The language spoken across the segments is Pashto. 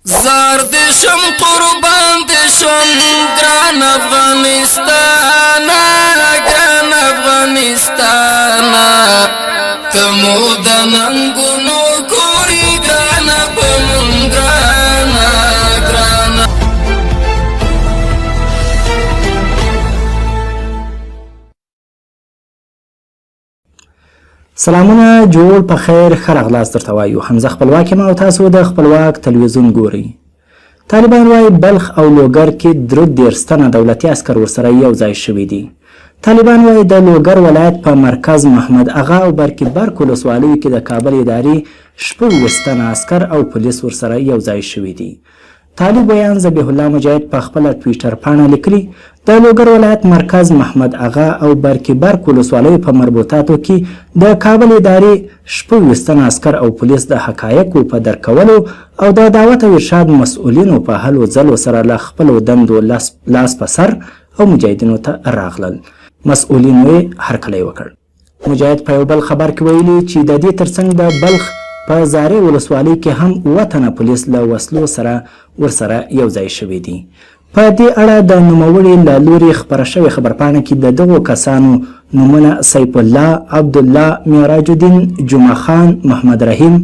زار دې شم قربان دې شم ګران افغانستان ګران افغانستان تمو د ننګونو کوري ګران پمون ګران ګران. سلامونه جوړ په خیر خرغلاس درته وایو. حمزه خپلواک یم او تاسو د خپلواک تلویزیون ګورئ. طالبان وایي بلخ او لوګر کې 33 تنه دولتي عسکر ورسره یو ځای شوي دي. طالبان وایي د لوګر ولایت په مرکز محمد اغا او برکي برک ولسوالیو کې د کابل ادارې 26 تنه عسکر او پولیس ورسره یو ځای شوي دي. طالب ویان ذبیح الله مجاهد په خپله ټویټر پاڼه لیکلي د لوګر ولایت مرکز محمد اغا او برکي برک ولسوالیو په مربوطاتو کې د کابل ادارې 26 تنه عسکر او پولیس د حقایقو په درک کولو او د دعوت او ارشاد مسؤلینو په هلو ځلو سره له خپلو دندو لاس په سر او مجاهدینو ته راغلل. مسؤلینو یې هرکلی وکړ. مجاهد په یو بل خبر کې ویلي چې د دې ترڅنګ د بلخ په زارې ولسوالۍ کې هم 7 تنه پولیس له وسلو سره ورسره یو ځای شوي دي. په دې اړه د نوموړي له لوري خپره شوې خبرپاڼه کې د دغو کسانو نومونه سیف الله، عبدالله، معراج الدین، جمعه خان، محمد رحیم،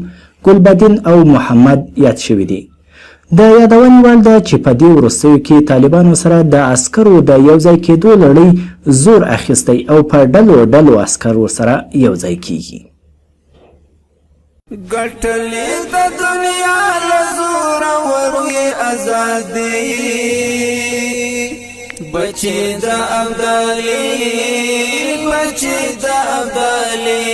ګلبدین او محمد یاد شوي دي. د یادونې وړ ده چې په دې وروستیو کې طالبانو سره د عسکرو د یو ځای کېدو لړۍ زور اخیستی او په ډلو ډلو عسکر ورسره یو ځای کیږي. ګټلې د دنیا له زوره وروي ازادي بچې د ابدالي بچې د ابدالي